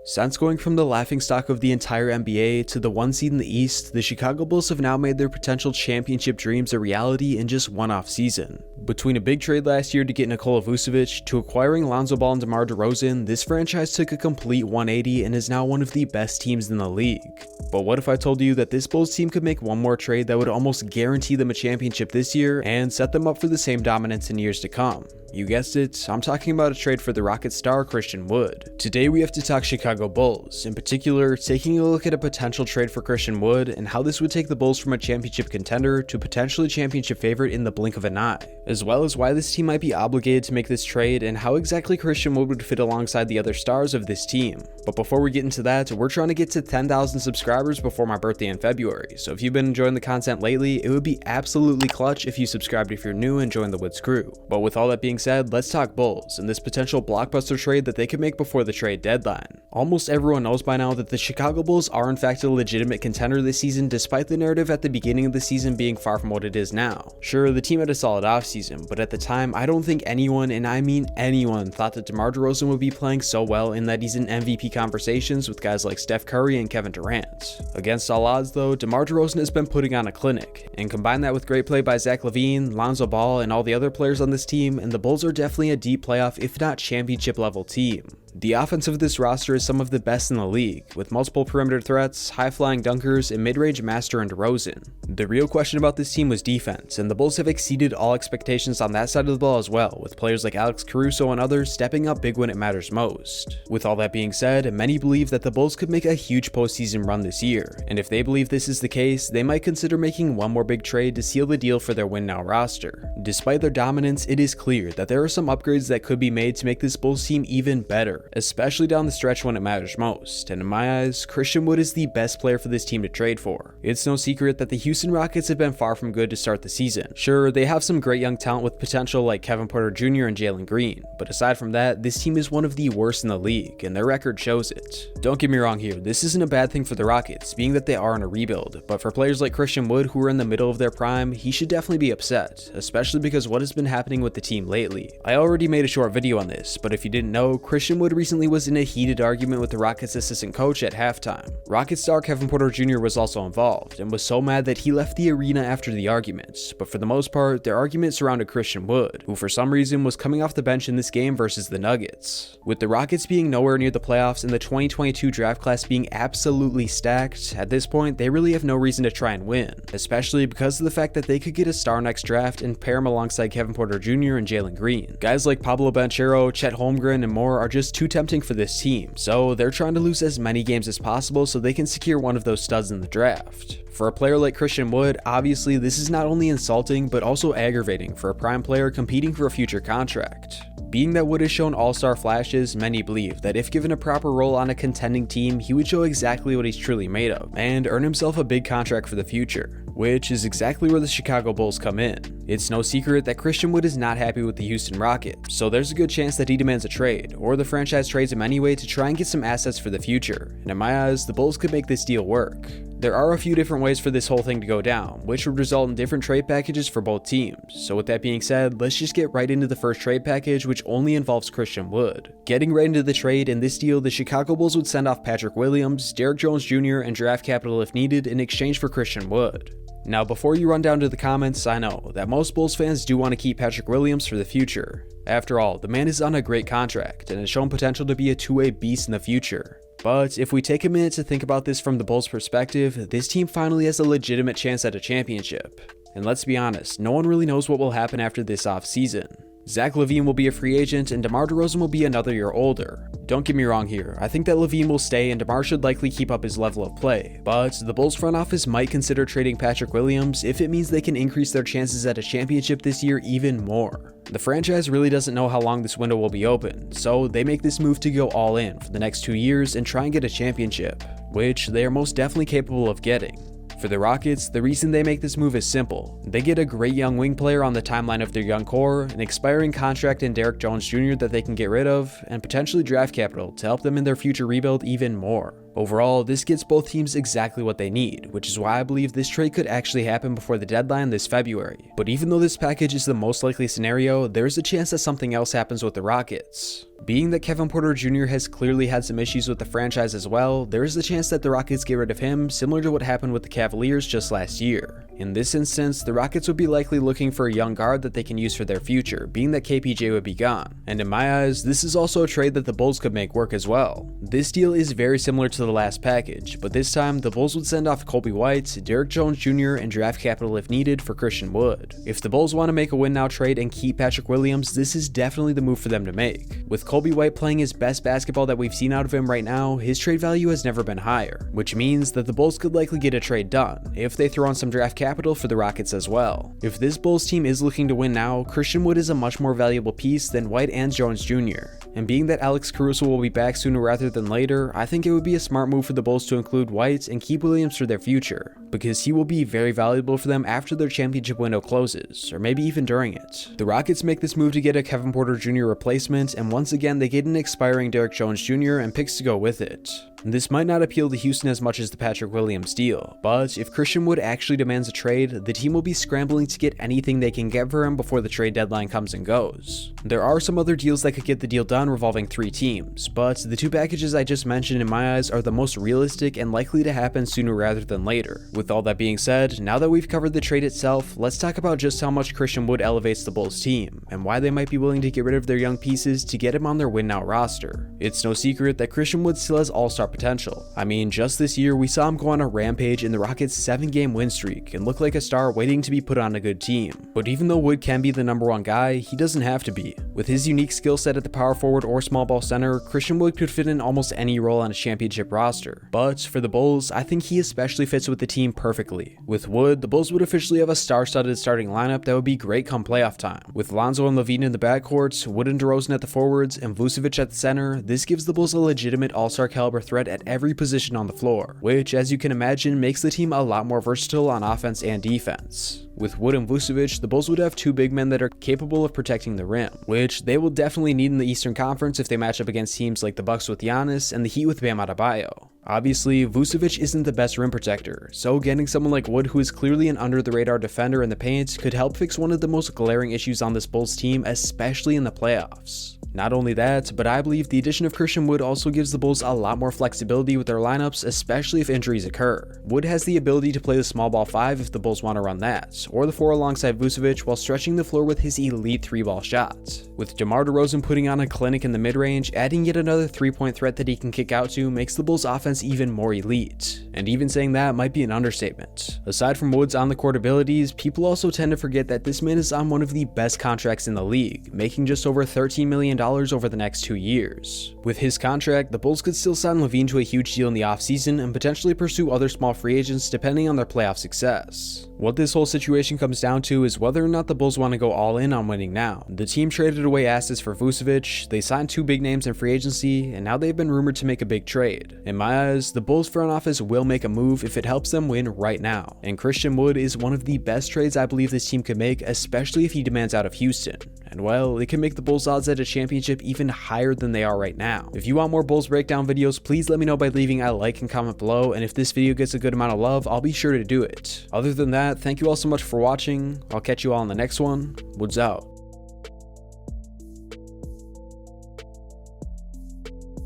Since going from the laughingstock of the entire NBA to the 1 seed in the East, the Chicago Bulls have now made their potential championship dreams a reality in just one offseason. Between a big trade last year to get Nikola Vucevic to acquiring Lonzo Ball and Demar Derozan, this franchise took a complete 180 and is now one of the best teams in the league. But what if I told you that this Bulls team could make one more trade that would almost guarantee them a championship this year and set them up for the same dominance in years to come? You guessed it, I'm talking about a trade for the Rockets star Christain Wood. Today we have to talk Chicago Bulls, in particular taking a look at a potential trade for Christain Wood and how this would take the Bulls from a championship contender to potentially championship favorite in the blink of an eye, as well as why this team might be obligated to make this trade and how exactly Christain Wood would fit alongside the other stars of this team. But before we get into that, we're trying to get to 10,000 subscribers before my birthday in February, so if you've been enjoying the content lately, it would be absolutely clutch if you subscribed if you're new and joined the Woods crew. But with all that being said, let's talk Bulls and this potential blockbuster trade that they could make before the trade deadline. Almost everyone knows by now that the Chicago Bulls are in fact a legitimate contender this season, despite the narrative at the beginning of the season being far from what it is now. Sure, the team had a solid offseason, but at the time, I don't think anyone, and I mean anyone, thought that DeMar DeRozan would be playing so well and that he's in MVP conversations with guys like Steph Curry and Kevin Durant. Against all odds though, DeMar DeRozan has been putting on a clinic, and combine that with great play by Zach Lavine, Lonzo Ball, and all the other players on this team, and the Bulls are definitely a deep playoff, if not championship level team. The offense of this roster is some of the best in the league, with multiple perimeter threats, high-flying dunkers, and mid-range master in DeRozan. The real question about this team was defense, and the Bulls have exceeded all expectations on that side of the ball as well, with players like Alex Caruso and others stepping up big when it matters most. With all that being said, many believe that the Bulls could make a huge postseason run this year, and if they believe this is the case, they might consider making one more big trade to seal the deal for their win-now roster. Despite their dominance, it is clear that there are some upgrades that could be made to make this Bulls team even better, especially down the stretch when it matters most, and in my eyes, Christain Wood is the best player for this team to trade for. It's no secret that the Houston Rockets have been far from good to start the season. Sure, they have some great young talent with potential like Kevin Porter Jr. and Jalen Green, but aside from that, this team is one of the worst in the league, and their record shows it. Don't get me wrong here, this isn't a bad thing for the Rockets, being that they are in a rebuild, but for players like Christain Wood who are in the middle of their prime, he should definitely be upset, especially because what has been happening with the team lately. I already made a short video on this, but if you didn't know, Christain Wood recently was in a heated argument with the Rockets assistant coach at halftime. Rockets star Kevin Porter Jr. was also involved and was so mad that he left the arena after the argument, but for the most part, their argument surrounded Christain Wood, who for some reason was coming off the bench in this game versus the Nuggets. With the Rockets being nowhere near the playoffs and the 2022 draft class being absolutely stacked, at this point they really have no reason to try and win, especially because of the fact that they could get a star next draft and pair him alongside Kevin Porter Jr. and Jalen Green. Guys like Pablo Banchero, Chet Holmgren, and more are just too tempting for this team, so they're trying to lose as many games as possible so they can secure one of those studs in the draft. For a player like Christain Wood, obviously this is not only insulting but also aggravating for a prime player competing for a future contract. Being that Wood has shown all-star flashes, many believe that if given a proper role on a contending team, he would show exactly what he's truly made of and earn himself a big contract for the future, which is exactly where the Chicago Bulls come in. It's no secret that Christain Wood is not happy with the Houston Rockets, so there's a good chance that he demands a trade, or the franchise trades him anyway to try and get some assets for the future, and in my eyes, the Bulls could make this deal work. There are a few different ways for this whole thing to go down, which would result in different trade packages for both teams. So with that being said, let's just get right into the first trade package, which only involves Christain Wood. Getting right into the trade, in this deal, the Chicago Bulls would send off Patrick Williams, Derrick Jones Jr., and draft capital if needed in exchange for Christain Wood. Now, before you run down to the comments, I know that most Bulls fans do want to keep Patrick Williams for the future. After all, the man is on a great contract and has shown potential to be a two-way beast in the future. But if we take a minute to think about this from the Bulls' perspective, this team finally has a legitimate chance at a championship. And let's be honest, no one really knows what will happen after this offseason. Zach Lavine will be a free agent and DeMar DeRozan will be another year older. Don't get me wrong here, I think that Lavine will stay and DeMar should likely keep up his level of play, but the Bulls front office might consider trading Patrick Williams if it means they can increase their chances at a championship this year even more. The franchise really doesn't know how long this window will be open, so they make this move to go all in for the next 2 years and try and get a championship, which they are most definitely capable of getting. For the Rockets, the reason they make this move is simple. They get a great young wing player on the timeline of their young core, an expiring contract in Derrick Jones Jr. that they can get rid of, and potentially draft capital to help them in their future rebuild even more. Overall, this gets both teams exactly what they need, which is why I believe this trade could actually happen before the deadline this February. But even though this package is the most likely scenario, there is a chance that something else happens with the Rockets. Being that Kevin Porter Jr. has clearly had some issues with the franchise as well, there is a chance that the Rockets get rid of him, similar to what happened with the Cavaliers just last year. In this instance, the Rockets would be likely looking for a young guard that they can use for their future, being that KPJ would be gone. And in my eyes, this is also a trade that the Bulls could make work as well. This deal is very similar to the last package, but this time the Bulls would send off Kobe White, Derrick Jones Jr., and draft capital if needed for Christain Wood. If the Bulls want to make a win now trade and keep Patrick Williams, this is definitely the move for them to make. With Kobe White playing his best basketball that we've seen out of him right now, his trade value has never been higher, which means that the Bulls could likely get a trade done, if they throw on some draft capital for the Rockets as well. If this Bulls team is looking to win now, Christain Wood is a much more valuable piece than White and Jones Jr. And being that Alex Caruso will be back sooner rather than later, I think it would be a smart move for the Bulls to include White and keep Williams for their future, because he will be very valuable for them after their championship window closes, or maybe even during it. The Rockets make this move to get a Kevin Porter Jr. replacement, and once again they get an expiring Derrick Jones Jr. and picks to go with it. This might not appeal to Houston as much as the Patrick Williams deal, but if Christain Wood actually demands a trade, the team will be scrambling to get anything they can get for him before the trade deadline comes and goes. There are some other deals that could get the deal done revolving 3 teams, but the 2 packages I just mentioned in my eyes are the most realistic and likely to happen sooner rather than later. With all that being said, now that we've covered the trade itself, let's talk about just how much Christain Wood elevates the Bulls team, and why they might be willing to get rid of their young pieces to get him on their win now roster. It's no secret that Christain Wood still has all-star potential. I mean, just this year we saw him go on a rampage in the Rockets' 7-game win streak and look like a star waiting to be put on a good team. But even though Wood can be the #1 guy, he doesn't have to be. With his unique skill set at the power forward or small ball center, Christain Wood could fit in almost any role on a championship roster. But for the Bulls, I think he especially fits with the team perfectly. With Wood, the Bulls would officially have a star-studded starting lineup that would be great come playoff time. With Lonzo and Lavine in the backcourt, Wood and Derozan at the forwards, and Vucevic at the center, this gives the Bulls a legitimate all-star caliber threat at every position on the floor, which, as you can imagine, makes the team a lot more versatile on offense and defense. With Wood and Vucevic, the Bulls would have 2 big men that are capable of protecting the rim, which they will definitely need in the Eastern Conference if they match up against teams like the Bucks with Giannis and the Heat with Bam Adebayo. Obviously, Vucevic isn't the best rim protector, so getting someone like Wood, who is clearly an under-the-radar defender in the paint, could help fix one of the most glaring issues on this Bulls team, especially in the playoffs. Not only that, but I believe the addition of Christain Wood also gives the Bulls a lot more flexibility with their lineups, especially if injuries occur. Wood has the ability to play the small ball 5 if the Bulls want to run that, or the 4 alongside Vucevic while stretching the floor with his elite 3-ball shot. With Demar Derozan putting on a clinic in the mid-range, adding yet another 3-point threat that he can kick out to makes the Bulls offense even more elite. And even saying that might be an understatement. Aside from Wood's on-the-court abilities, people also tend to forget that this man is on one of the best contracts in the league, making just over $13 million over the next 2 years. With his contract, the Bulls could still sign Lavine to a huge deal in the offseason and potentially pursue other small free agents depending on their playoff success. What this whole situation comes down to is whether or not the Bulls want to go all in on winning now. The team traded away assets for Vucevic, they signed 2 big names in free agency, and now they've been rumored to make a big trade. In my eyes, the Bulls front office will make a move if it helps them win right now, and Christain Wood is one of the best trades I believe this team could make, especially if he demands out of Houston. And well, it can make the Bulls odds at a championship even higher than they are right now. If you want more Bulls breakdown videos, please let me know by leaving a like and comment below, and if this video gets a good amount of love, I'll be sure to do it. Other than that, thank you all so much for watching. I'll catch you all in the next one. Woods out.